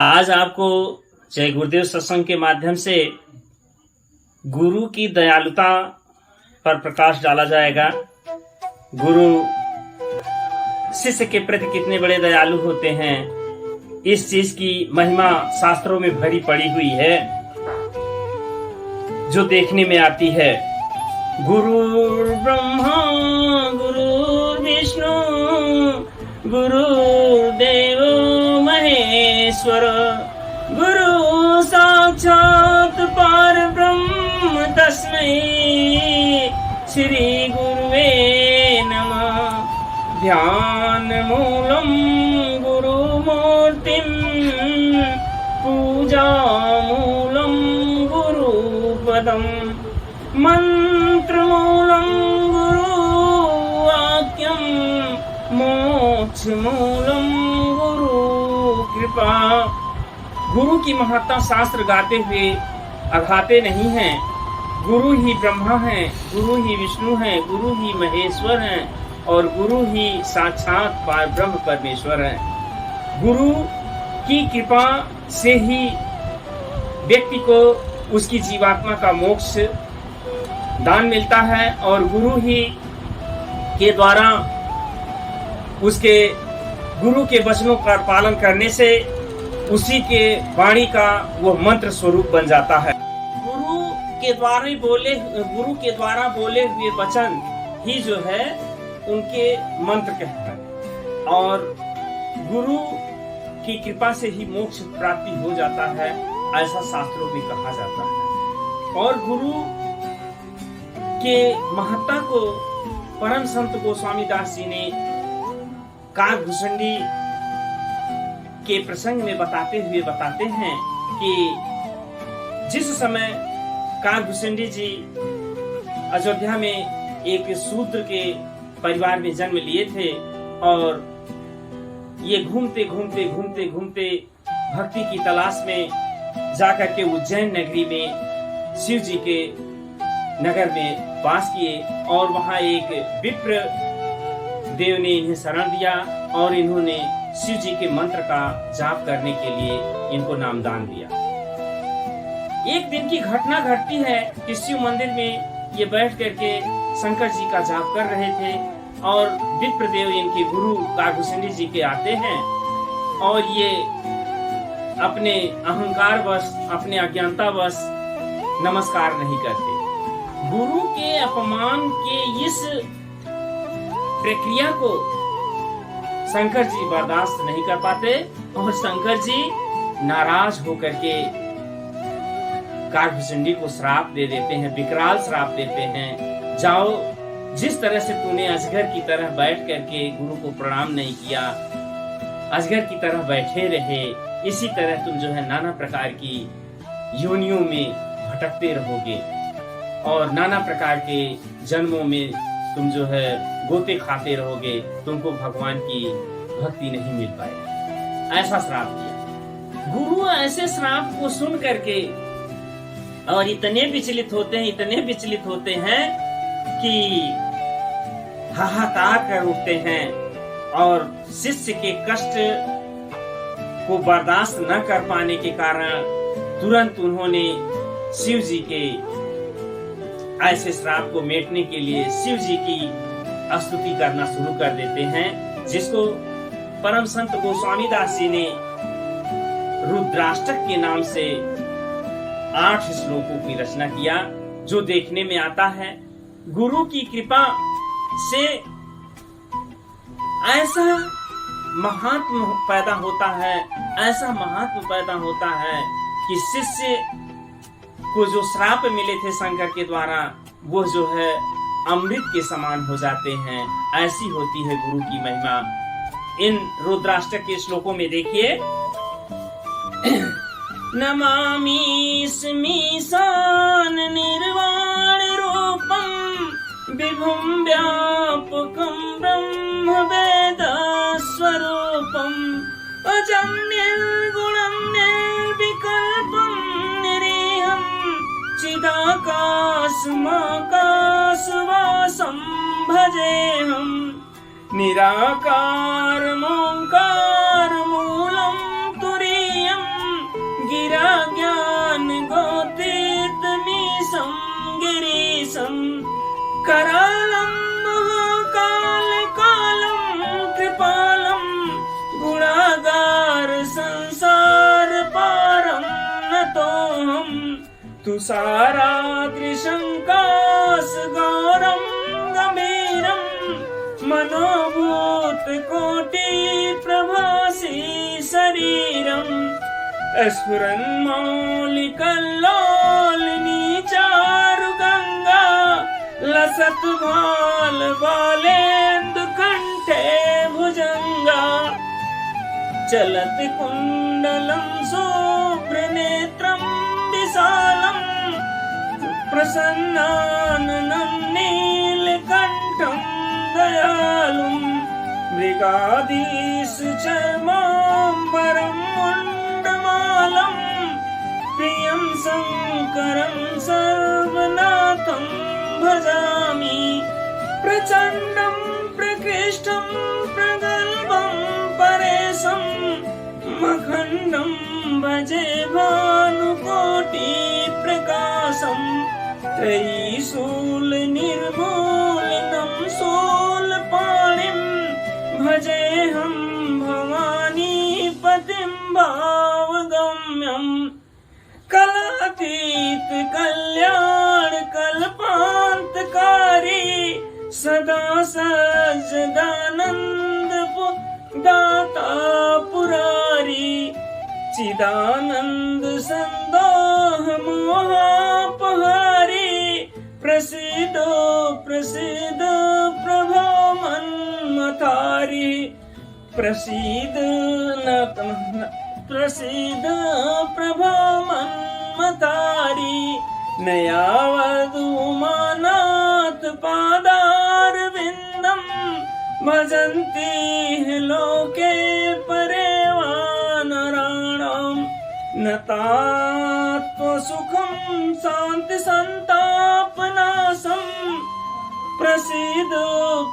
आज आपको जय गुरुदेव सत्संग के माध्यम से गुरु की दयालुता पर प्रकाश डाला जाएगा। गुरु शिष्य के प्रति कितने बड़े दयालु होते हैं, इस चीज की महिमा शास्त्रों में भरी पड़ी हुई है, जो देखने में आती है। गुरु ब्रह्मा गुरु विष्णु गुरुदेव महेश्वर, गुरु साक्षात पार ब्रह्म तस्मै श्री गुरुवे नमः। ध्यान मूलम गुरु मूर्तिम, पूजा मूलम गुरु पदम, मंत्र मूलम गुरु वाक्यम, मोक्ष मूलम गुरु कृपा। गुरु की महत्ता शास्त्र गाते हुए अघाते नहीं हैं। गुरु ही ब्रह्मा है, गुरु ही विष्णु है, गुरु ही महेश्वर है और गुरु ही साक्षात पार ब्रह्म परमेश्वर है। गुरु की कृपा से ही व्यक्ति को उसकी जीवात्मा का मोक्ष दान मिलता है और गुरु ही के द्वारा उसके गुरु के वचनों का पालन करने से उसी के वाणी का वो मंत्र स्वरूप बन जाता है। गुरु के द्वारा बोले हुए वचन ही जो है उनके मंत्र कहते हैं और गुरु की कृपा से ही मोक्ष प्राप्ति हो जाता है, ऐसा शास्त्रों में कहा जाता है। और गुरु के महत्ता को परम संत गोस्वामी दास जी ने काकभूषणी के प्रसंग में बताते हुए बताते हैं कि जिस समय काकभूषणी जी अयोध्या में एक शूद्र के परिवार में जन्म लिए थे और ये घूमते भक्ति की तलाश में जाकर के उज्जैन नगरी में शिव जी के नगर में वास किए और वहां एक विप्र देव ने इन्हें शरण दिया और इन्होंने शिव जी के मंत्र का जाप करने के लिए इनको नामदान दिया। एक दिन की घटना घटती है कि शिव मंदिर में ये बैठ करके शंकर जी का जाप कर रहे थे और विप्रदेव इनके गुरु काकभूषणी जी के आते हैं और ये अपने अहंकार वश, अपने अज्ञानता वश नमस्कार नहीं करते। गुरु के अपमान के इस प्रक्रिया को शंकर जी बर्दाश्त नहीं कर पाते और शंकर जी नाराज होकर के काकभूषणी को श्राप दे देते हैं, विकराल श्राप देते हैं। जाओ, जिस तरह से तूने अजगर की तरह बैठ करके गुरु को प्रणाम नहीं किया, अजगर की तरह बैठे रहे, इसी तरह तुम जो है नाना प्रकार की योनियों में भटकते रहोगे और नाना प्रकार के जन्मों में तुम जो है गोते खाते रहोगे, तुमको भगवान की भक्ति नहीं मिल पाएगी। ऐसा श्राप दिया। गुरु ऐसे श्राप को सुन करके और इतने विचलित होते हैं कि हाहाकार कर उठते हैं और शिष्य के कष्ट को बर्दाश्त न कर पाने के कारण तुरंत उन्होंने शिव जी के ऐसे श्राप को मेटने के लिए शिव जी की स्तुति करना शुरू कर देते हैं, जिसको परम संत गोस्वामी दास जी ने रुद्राष्टक के नाम से 8 श्लोकों की रचना किया, जो देखने में आता है। गुरु की कृपा से ऐसा महात्म पैदा होता है कि शिष्य को जो श्राप मिले थे शंकर के द्वारा, वो जो है अमृत के समान हो जाते हैं। ऐसी होती है गुरु की महिमा। इन रुद्राष्टक के श्लोकों में देखिए, नमामि स्मीशान निर्वाण रूपम विभुम व्यापकम ब्रह्म वेद स्वरूपम अजं निर्गुणं निर्विकल्पं निरीहं चिदाकाशमाकाशवासं भजेऽहम् निराकारमोङ्कारमूलं तुरीयम् तुषाराद्रिशङ्कासगौरं गम्भीरं मनोभूतकोटिप्रभासी शरीरम् स्फुरन्मौलिकल्लोलिनी चारुगङ्गा लसतुबालेन्दुकण्ठे भुजङ्गा चलति कुण्डलं शुभ्रनेत्रं विशालं प्रसन्नाननं नीलकण्ठं दयालुं मृगाधीशचर्माम्बरं मुण्डमालं प्रियं शङ्करं सर्वनाथं भजामि प्रचण्डं प्रकृष्टं प्रगल्भं परेशं मखण्डं भजे भानुकोटिप्रकाशम् त्रयीशूलनिर्मूलनं शूलपाणिं भजेऽहं भवानीपतिं भावगम्यम् कलातीत कल्याण कल्पान्तकारी सदा सज्जदानन्द दाता पुरारी चिदानंद संदोह मोहापहारी प्रसिद्ध प्रसिद्ध प्रभो मन्मथारी प्रसिद्ध प्रसिद्ध प्रभो मन्मथारी नयावधूमानाथ पादारविन्दं भजन्ति लोके परेवानराणाम् नतात्वसुखं शान्ति सन्तापनाशम् प्रसीद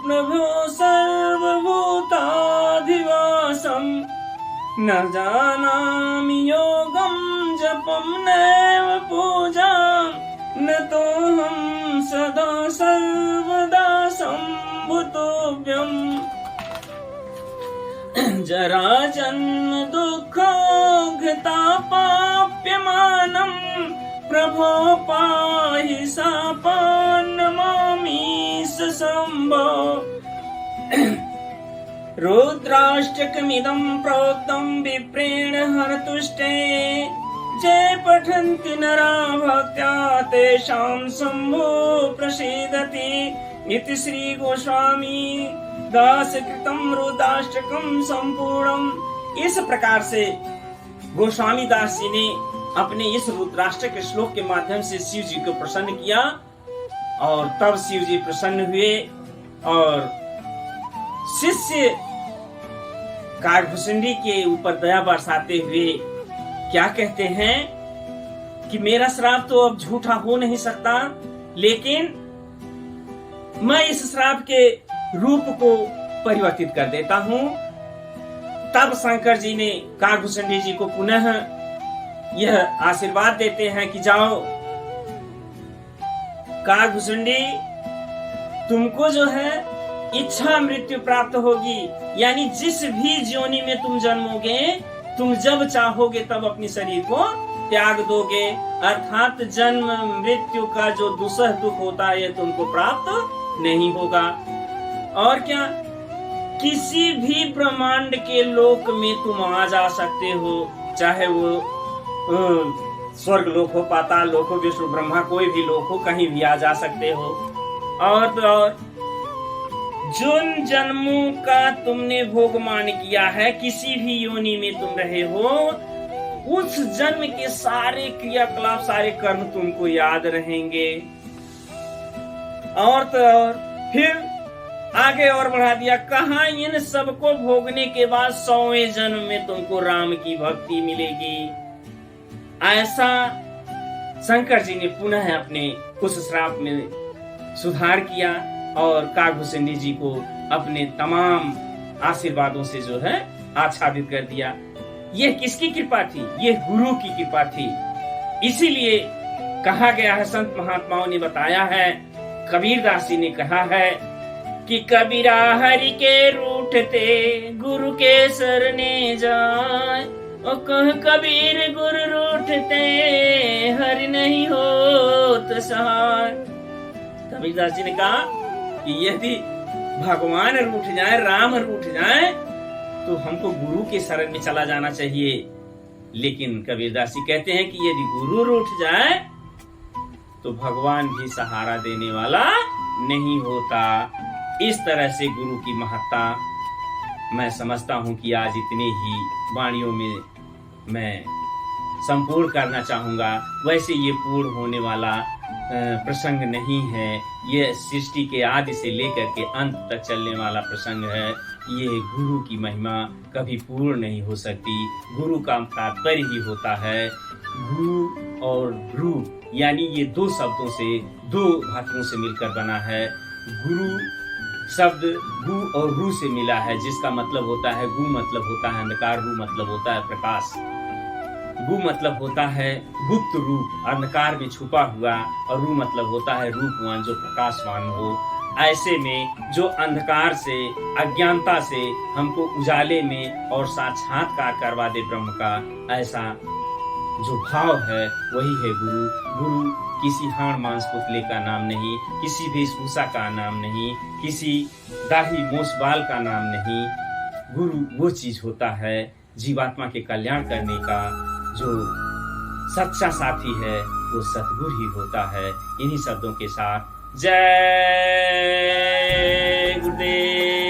प्रभो सर्वभूताधिवासम् न जानामि योगं जपं नैव पूजां न तोऽहं सदा सर्वदा सम्भुतोऽव्यम् जरा जन्म दुःखोऽघतापाप्यमानं प्रभो पाहि शापान्नमामीश शम्भो रुद्राष्टकमिदं प्रोक्तं विप्रेण हरतुष्टे ये पठन्ति नरा भक्त्या तेषां शम्भो प्रसीदति इति श्री गोस्वामी दास कृतं रुद्राष्टकम संपूर्णम। इस प्रकार से गोस्वामी दास जी ने अपने इस रुद्राष्टक श्लोक के माध्यम से शिव जी को प्रसन्न किया और तब शिव जी प्रसन्न हुए और शिष्य काकभूषणी के ऊपर दया बरसाते हुए क्या कहते हैं कि मेरा श्राप तो अब झूठा हो नहीं सकता, लेकिन मैं इस श्राप के रूप को परिवर्तित कर देता हूँ। तब शंकर जी ने काकभूषणी जी को पुनः यह आशीर्वाद देते हैं कि जाओ काकभूषणी, तुमको जो है इच्छा मृत्यु प्राप्त होगी, यानी जिस भी योनि में तुम जन्मोगे तुम जब चाहोगे तब अपने शरीर को त्याग दोगे, अर्थात जन्म मृत्यु का जो दुसह दुख होता है तुमको प्राप्त नहीं होगा। और क्या, किसी भी ब्रह्मांड के लोक में तुम आ जा सकते हो, चाहे वो स्वर्ग लोक हो, पाताल लोक हो, विष्णु ब्रह्मा कोई भी लोक हो, कहीं भी आ जा सकते हो। और तो और जिन जन्मों का तुमने भोगमान किया है, किसी भी योनि में तुम रहे हो, उस जन्म के सारे क्रियाकलाप सारे कर्म तुमको याद रहेंगे। और तो और फिर आगे और बढ़ा दिया, कहा इन सबको भोगने के बाद 100वें जन्म में तुमको राम की भक्ति मिलेगी। ऐसा शंकर जी ने पुनः अपने उस श्राप में सुधार किया और काकभूषणी जी को अपने तमाम आशीर्वादों से जो है आच्छादित कर दिया। यह किसकी कृपा थी? यह गुरु की कृपा थी। इसीलिए कहा गया है, संत महात्माओं ने बताया है, कबीरदास जी ने कहा है कि कबीरा हरि के रूठते गुरु के शरणे जाए, ओ कह कबीर गुरु रूठते हरि काज नहीं होत सहाय। कबीरदास जी ने कहा कि यदि भगवान रूठ जाए, राम रूठ जाए, तो हमको गुरु के शरण में चला जाना चाहिए। लेकिन कबीरदास जी कहते हैं कि यदि गुरु रूठ जाए तो भगवान भी सहारा देने वाला नहीं होता। इस तरह से गुरु की महत्ता मैं समझता हूं कि आज इतने ही वाणियों में मैं संपूर्ण करना चाहूंगा। वैसे ये पूर्ण होने वाला प्रसंग नहीं है, ये सृष्टि के आदि से लेकर के अंत तक चलने वाला प्रसंग है। ये गुरु की महिमा कभी पूर्ण नहीं हो सकती। गुरु का तात्पर्य ही होता है गुरु और रू, यानी ये दो शब्दों से, दो धातुओं से मिलकर बना है। गुरु शब्द गु और रू से मिला है, जिसका मतलब होता है गु मतलब होता है अंधकार, रू मतलब होता है प्रकाश। गु मतलब होता है गुप्त रूप, अंधकार में छुपा हुआ, और रू मतलब होता है रूपवान, जो प्रकाशवान हो। ऐसे में जो अंधकार से, अज्ञानता से हमको उजाले में और साक्षात्कार करवा दे ब्रह्म का, ऐसा जो भाव है वही है गुरु। गुरु किसी हाड़ मांस पुतले का नाम नहीं, किसी वेशभूषा का नाम नहीं, किसी दाढ़ी मूछ बाल का नाम नहीं। गुरु वो चीज होता है जीवात्मा के कल्याण करने का, जो सच्चा साथी है वो सतगुरु ही होता है। इन्हीं शब्दों के साथ जय गुरुदेव।